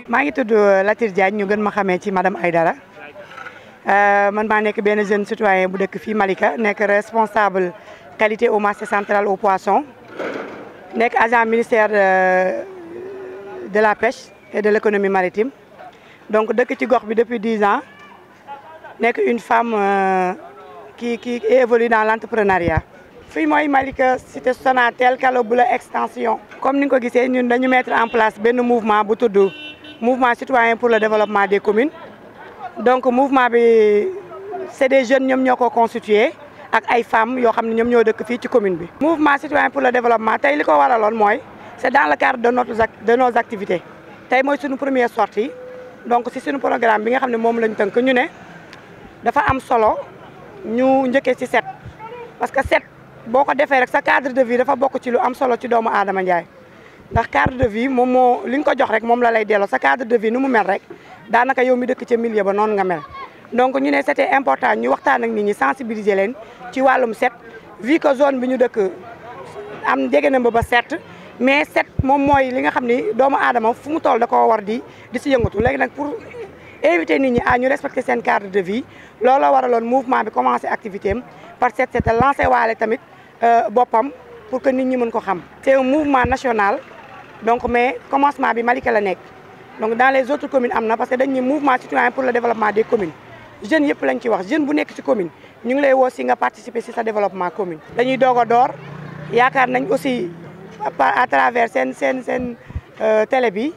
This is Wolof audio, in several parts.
maa ngi tudd Latir Diagne ñu gën ma xamee ci madame Aïdara man maa nekk benn jeune citoyen bu dëkk fii Malika nekk responsable qualité au marché central au poisson nekk agent ministère de la pêche et de l'économie maritime donc dëkk ci gox bi depuis 10 ans nekk une femme qui évolue dans l'entrepreneuriat. fii mooy Malika cité Sonatel Kalo Bula extension. comme ni nga ko gisee ñun dañu mettre en place benn mouvement bu tudd mouvement citoyen pour le développement des communes donc mouvement bi c'est des jeunes ñoom ñoo ko constitué ak ay femmes yoo xam ne ñoom ñoo dëkk fii ci commune bi. mouvement citoyen pour le développement tey li ko waraloon mooy c'est dans le cadre de nos activités tey mooy suñu première sortie donc si suñu programme bi nga xam ne moom lañ tënk ñu ne dafa am solo ñu njëkkee ci set parce que set boo ko defee rek sa cadre de vie dafa bokk ci lu am solo ci doomu aadama Njaay ndax cadre de vie moom moo li nga ko jox rek moom la lay delloo sa cadre de vie nu mu mel rek daanaka yow mi dëkk ca milieu ba noonu nga mel donc ñu ne c'était important ñu waxtaan ak nit ñi sensibiliser leen ci wàllum set vu que zone bi ñu dëkk am jege na ba set mais set moom mooy li nga xam ni doomu aadama fu mu toll da koo war di si yëngatu léegi nag pour éviter nit ñi à ñu respecter seen cadre de vie loolu la waraloon mouvement bi commencé activité am par set setal lancé waale tamit boppam pour que nit ñi mën ko xam. c'est un mouvement national donc mais commencement bi Malika la nekk donc dans les autres communes am na parce que dañuy mouvement citoyen pour le développement des communes jeunes yëpp lañ ci wax jeune bu nekk ci commune ñu ngi lay woo si nga participer si sa développement commune. dañuy doog a door yaakaar nañ aussi à travers seen télé bi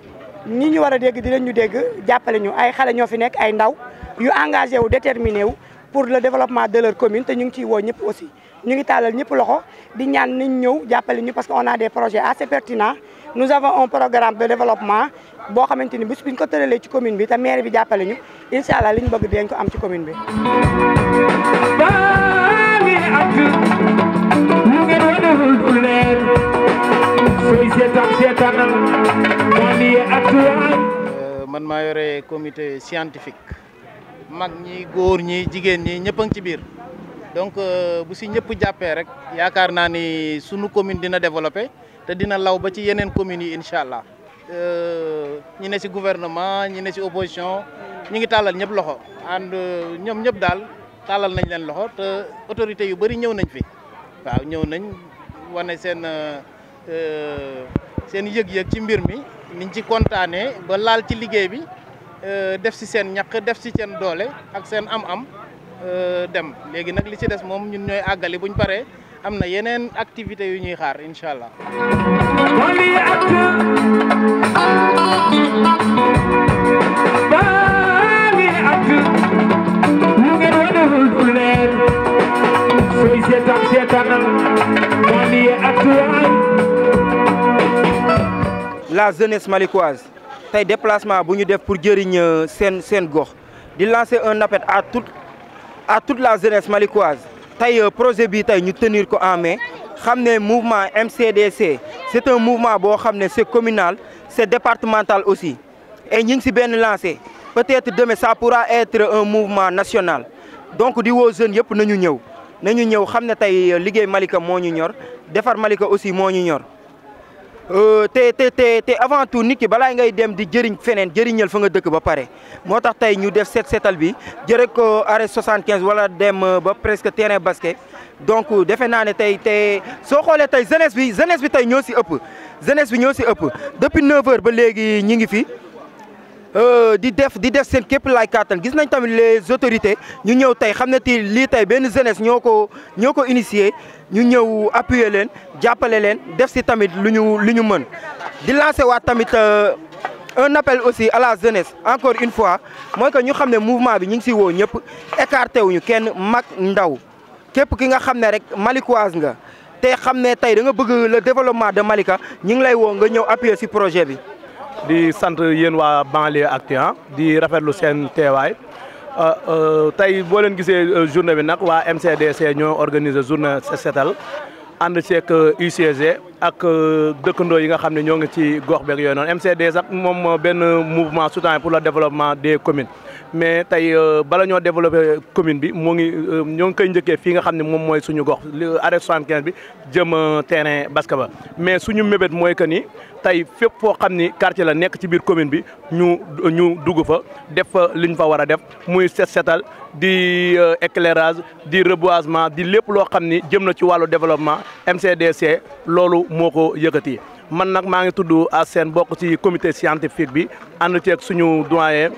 ñi ñu war a dégg dinañ ñu dégg jàppale ñu ay xale ñoo fi nekk ay ndaw yu engagé wu déterminé wu pour le développement de leur commune te ñu ngi ciy woo ñëpp aussi. ñu ngi tàllal ñëpp loxo di ñaan niñ ñëw jàppale ñu parce que on a des projets assez pertinents nous avons un programme de développement boo xamante ni bis buñ ko tëralee ci commune bi te maire bi jàppale ñu incha allah li ñu bëgg dinañ ko am ci commune bi. man maa yore comité scientifique mag ñi góor ñi jigéen ñi ñëpp a ngi ci biir. donc bu si ñëpp jàppee rek yaakaar naa ni sunu commune dina développé te dina law ba ci yeneen communes yi incha allah ñi ne si gouvernement ñi ne si opposition ñi ngi tàllal ñëpp loxo and ñoom ñëpp daal tàllal nañ leen loxo te autorités yu bëri ñëw nañ fi waaw ñëw nañ wane seen yëg-yëg ci mbir mi niñ ci kontaanee ba laal ci liggéey bi def si seen ñaq def si seen doole ak seen am-am. dem léegi nag li ci des moom ñun ñooy àggali buñ paree am na yeneen activités yu ñuy xaar incha allah. La jeunesse malikoise tey déplacement bu ñu def pour jëriñ seen gox di lancer un appel à toute la jeunesse malikoise tey projet bi tey ñu tenir ko en main xam ne mouvement MCDC c'est un mouvement boo xam ne c'est communal c'est départemental aussi et ñu ngi si benn lancé peut-être demain ça pourra être un mouvement national donc di woo jeunes yëpp nañu ñëw xam ne tey liggéey Malika moo ñu ñor defar Malika aussi moo ñu ñor te avant tout nit ki balaa ngay dem di jëriñ feneen jëriñal fa nga dëkk ba pare moo tax tey ñu def setal bi jërë ko arrêt 75 wala dem ba presque terrain basket donc defe naa ne tey te soo xoolee tey jeunesse bi tey ñoo si ëpp depuis 9h ba léegi ñi ngi fi di def seen képp laay kàttan gis nañ tamit les autorités ñu ñëw tey xam ne ti lii tey benn jeunesse ñoo ko initié ñu ñëw appuyer leen jàppale leen def si tamit lu ñu mën di lancer waat tamit un appel aussi à la jeunesse encore une fois mooy que ñu xam ne mouvement bi ñu ngi si woo ñëpp écarté wuñu kenn mag ndaw képp ki nga xam ne rek malikoise nga te xam ne tey da nga bëgg le développement de Malika ñu ngi lay woo nga ñëw appuyer si projet bi. di sant yéen waa banlieue Actu di rafetlu seen teewaay tey boo leen gisee journée bi nag waa MCDC ñoo organiser journée set setal ànd ceeg UCG ak dëkkandoo yi nga xam ne ñoo ngi ci gox beeg yooyu noonu MCD sax moom benn mouvement soutien pour le développement des communes mais tey bala ñoo développé commune bi moo ngi ñoo ngi koy njëkkee fii nga xam ne moom mooy suñu gox arrêt 75 bi jëm terrain basket ba mais suñu mébét mooy que ni tey fépp foo xam ni quartier la nekk ci biir commune bi ñu dugg fa def fa liñ fa war a def muy setal di éclairage di reboisement di lépp loo xam ni jëm na ci wàllu développement MCDC loolu moo ko yëkkati. man nag maa ngi tudd Assène bokk ci comité scientifique bi ànd ceeg suñu doyen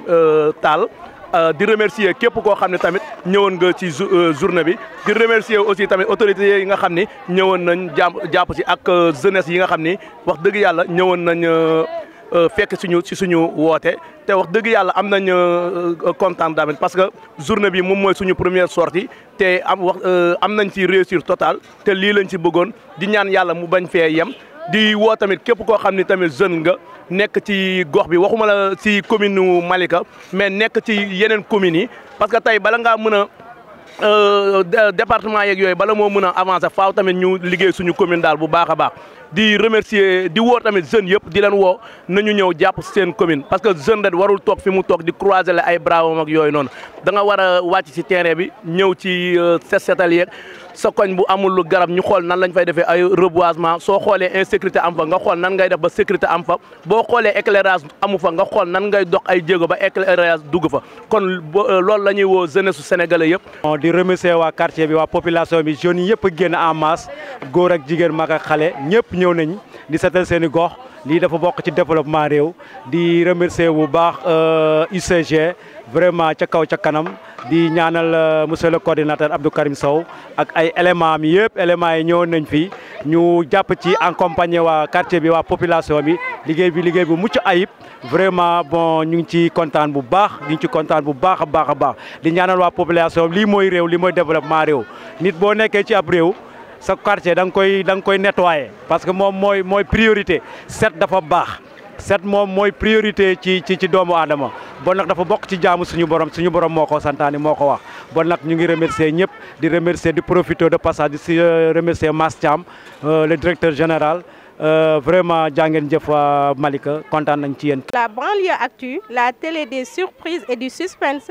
Tall di remercier képp koo xam ne tamit ñëwoon nga ci journée bi di remercier aussi tamit autorités yi nga xam ni ñëwoon nañ jàpp ci ak jeunesse yi nga xam ni wax dëgg yàlla ñëwoon nañ fekk ci suñu woote te wax dëgg yàlla am nañ kontaan tamit parce que journée bi moom mooy suñu première sortie te am nañ ci réussir total te lii lañ ci bëggoon di ñaan yàlla mu bañ fee yem. di woo tamit képp koo xam ni tamit jeune nga nekk ci gox bi waxuma la ci commune nu Malika mais nekk ci yeneen communes yi parce que tey bala ngaa mën a département yeeg yooyu bala moo mën a avancer faaw tamit ñu liggéey suñu commune daal bu baax a baax di remercier di woo tamit jeunes yëpp di leen woo nañu ñëw jàpp seen commune parce que jeune da warul toog fi mu toog di croiser la ay bras ak yooyu noonu da nga war a wàcc ci terrain bi ñëw ci setal yeeg sa koñ bu amul lu garab ñu xool nan lañ fay defee ay reboisement soo xoolee insécurité am fa nga xool nan ngay def ba sécurité am fa boo xoolee éclairage amu fa nga xool nan ngay dox ay jéego ba éclairage dugg fa kon loolu la ñuy woo jeunesse su sénégalais yëpp. di remercier waa quartier bi waa population bi jeunes yi yëpp génn en masse góor ak jigéen mag ak xale ñëpp ñëw nañ di setal seen i gox lii dafa bokk ci développement réew di remercier bu baax UCG vraiment ca kaw ca kanam. di ñaanal monsieur le coordinateur Abdou Karim Sow ak ay éléments mi yëpp éléments yi ñëwoon nañ fi ñu jàpp ci accompagner waa quartier bi waa population bi liggéey bu mucc ayib vraiment bon ñu ngi ci kontaan bu baax ñu ngi ci kontaan bu baax a baax di ñaanal waa population lii mooy réew lii mooy développement réew nit boo nekkee ci ab réew sa quartier da nga koy nettoyer parce que moom mooy priorité set dafa baax. set moom mooy priorité ci doomu aadama bon nag dafa bokk ci jaamu suñu borom moo ko santaani moo ko wax bon nag ñu ngi remercier ñëpp di remercier di profiter de passage di remercier Mass Thiam le directeur général vraiment jàngeen jëf Malika kontaan nañ ci yéen. La banlieue actu, la télé des surprises et du suspense.